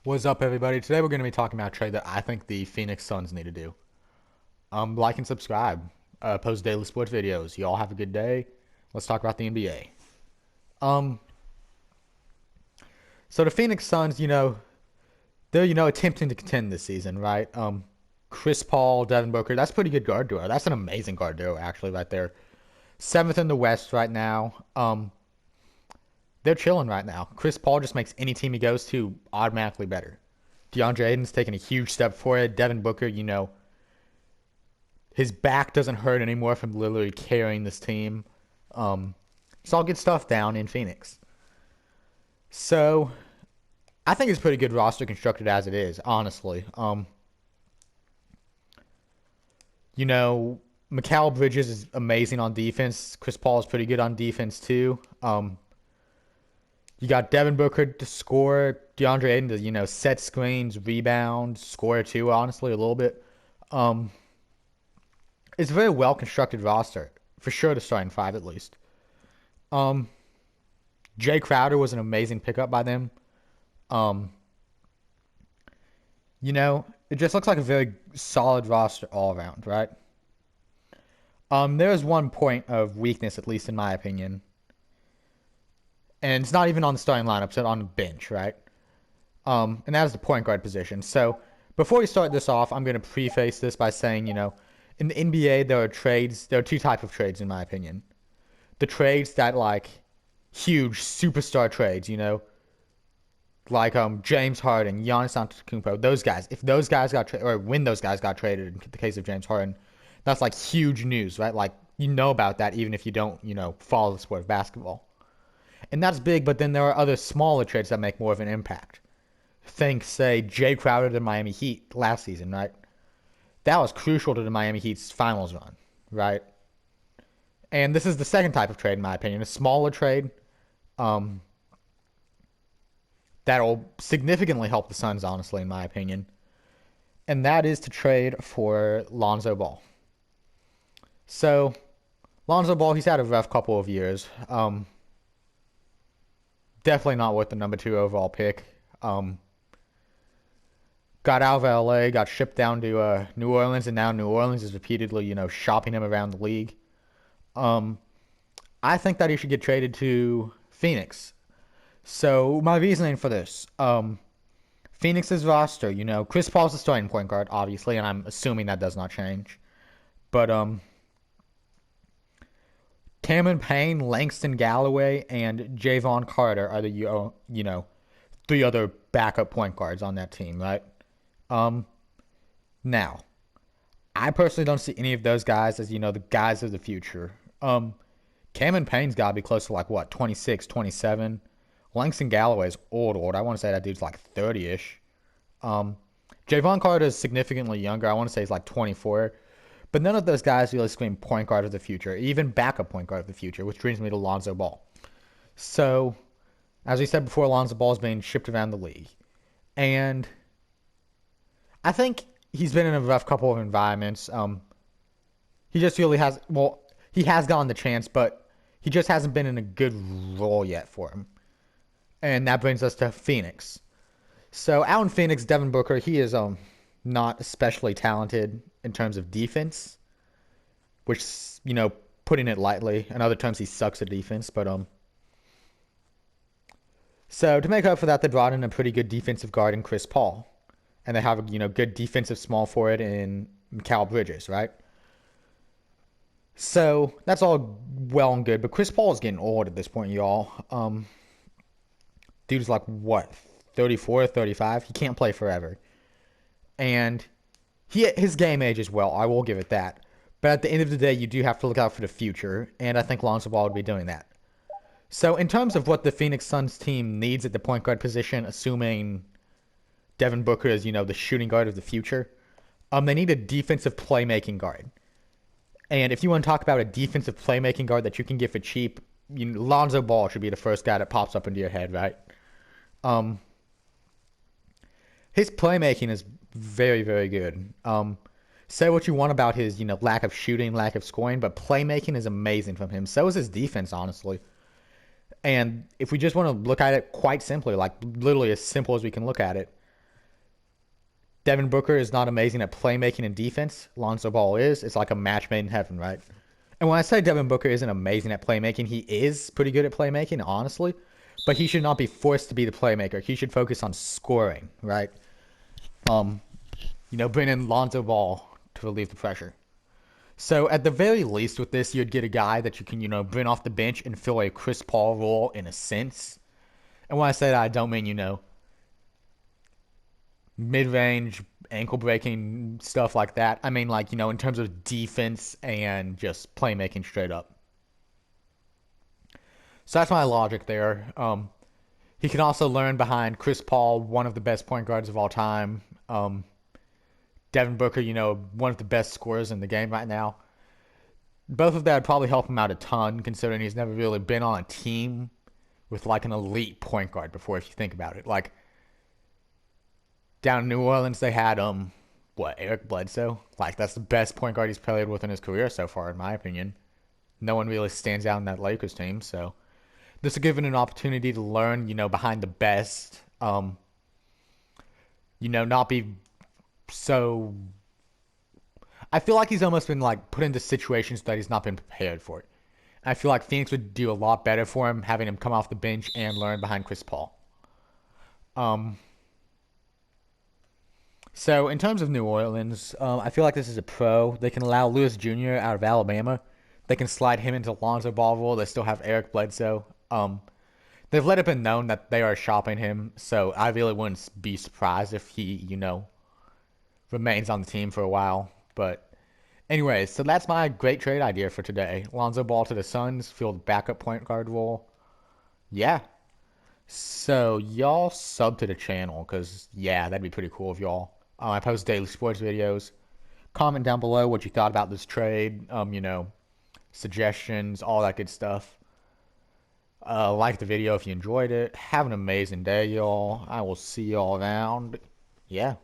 What's up, everybody? Today we're going to be talking about a trade that I think the Phoenix Suns need to do. Like and subscribe. Post daily sports videos. You all have a good day. Let's talk about the NBA. Um, so the Phoenix Suns, they're attempting to contend this season, right? Chris Paul, Devin Booker, that's pretty good guard duo. That's an amazing guard duo, actually, right there. Seventh in the West right now. They're chilling right now. Chris Paul just makes any team he goes to automatically better. DeAndre Ayton's taking a huge step forward. Devin Booker, his back doesn't hurt anymore from literally carrying this team. It's all good stuff down in Phoenix. So, I think it's pretty good roster constructed as it is, honestly. Mikal Bridges is amazing on defense. Chris Paul is pretty good on defense too. You got Devin Booker to score, DeAndre Ayton to, set screens, rebound, score too, honestly, a little bit. It's a very well constructed roster. For sure the starting five at least. Jay Crowder was an amazing pickup by them. It just looks like a very solid roster all around, right? There's one point of weakness, at least in my opinion. And it's not even on the starting lineup, it's on the bench, right? And that is the point guard position. So before we start this off, I'm going to preface this by saying, in the NBA, there are two types of trades, in my opinion. The trades that, huge superstar trades, like James Harden, Giannis Antetokounmpo, those guys. If those guys got traded, or when those guys got traded, in the case of James Harden, that's, huge news, right? You know about that even if you don't, follow the sport of basketball. And that's big, but then there are other smaller trades that make more of an impact. Think, say, Jay Crowder to the Miami Heat last season, right? That was crucial to the Miami Heat's finals run, right? And this is the second type of trade, in my opinion, a smaller trade that'll significantly help the Suns, honestly, in my opinion. And that is to trade for Lonzo Ball. So, Lonzo Ball, he's had a rough couple of years. Definitely not worth the number 2 overall pick. Got out of LA, got shipped down to New Orleans, and now New Orleans is repeatedly, shopping him around the league. I think that he should get traded to Phoenix. So my reasoning for this, Phoenix's roster, Chris Paul's the starting point guard, obviously, and I'm assuming that does not change. But Cameron Payne, Langston Galloway, and Javon Carter are the 3 other backup point guards on that team, right? Now, I personally don't see any of those guys as, the guys of the future. Cameron Payne's got to be close to 26, 27. Langston Galloway's old. I want to say that dude's 30-ish. Javon Carter is significantly younger. I want to say he's 24. But none of those guys really scream point guard of the future, even backup point guard of the future, which brings me to Lonzo Ball. So, as we said before, Lonzo Ball is being shipped around the league. And I think he's been in a rough couple of environments. He just really has, he has gotten the chance, but he just hasn't been in a good role yet for him. And that brings us to Phoenix. So, out in Phoenix, Devin Booker, he is not especially talented in terms of defense, which, putting it lightly. In other terms, he sucks at defense, but so to make up for that, they brought in a pretty good defensive guard in Chris Paul, and they have a good defensive small forward in Mikal Bridges, right? So that's all well and good, but Chris Paul is getting old at this point, y'all. Dude's 34, 35. He can't play forever, and his game ages well. I will give it that. But at the end of the day, you do have to look out for the future, and I think Lonzo Ball would be doing that. So in terms of what the Phoenix Suns team needs at the point guard position, assuming Devin Booker is, the shooting guard of the future, they need a defensive playmaking guard. And if you want to talk about a defensive playmaking guard that you can get for cheap, Lonzo Ball should be the first guy that pops up into your head, right? His playmaking is very, very good. Say what you want about his, lack of shooting, lack of scoring, but playmaking is amazing from him. So is his defense, honestly. And if we just want to look at it quite simply, literally as simple as we can look at it, Devin Booker is not amazing at playmaking and defense. Lonzo Ball is. It's like a match made in heaven, right? And when I say Devin Booker isn't amazing at playmaking, he is pretty good at playmaking, honestly. But he should not be forced to be the playmaker. He should focus on scoring, right? Um, bring in Lonzo Ball to relieve the pressure. So at the very least with this, you'd get a guy that you can, bring off the bench and fill a Chris Paul role in a sense. And when I say that, I don't mean, mid-range ankle breaking stuff like that. I mean like, in terms of defense and just playmaking straight up. So that's my logic there. He can also learn behind Chris Paul, one of the best point guards of all time. Devin Booker, one of the best scorers in the game right now. Both of that would probably help him out a ton, considering he's never really been on a team with like an elite point guard before, if you think about it. Like down in New Orleans, they had Eric Bledsoe. Like that's the best point guard he's played with in his career so far, in my opinion. No one really stands out in that Lakers team, so this will give him an opportunity to learn, behind the best. Not be so. I feel like he's almost been like put into situations that he's not been prepared for. I feel like Phoenix would do a lot better for him having him come off the bench and learn behind Chris Paul. Um, so in terms of New Orleans, I feel like this is a pro. They can allow Lewis Jr. out of Alabama. They can slide him into Lonzo Ball role. They still have Eric Bledsoe. They've let it be known that they are shopping him, so I really wouldn't be surprised if he, remains on the team for a while. But anyways, so that's my great trade idea for today. Lonzo Ball to the Suns, field backup point guard role. Yeah. So y'all sub to the channel, because, yeah, that'd be pretty cool of y'all. I post daily sports videos. Comment down below what you thought about this trade. Suggestions, all that good stuff. Like the video if you enjoyed it. Have an amazing day, y'all. I will see y'all around. Yeah.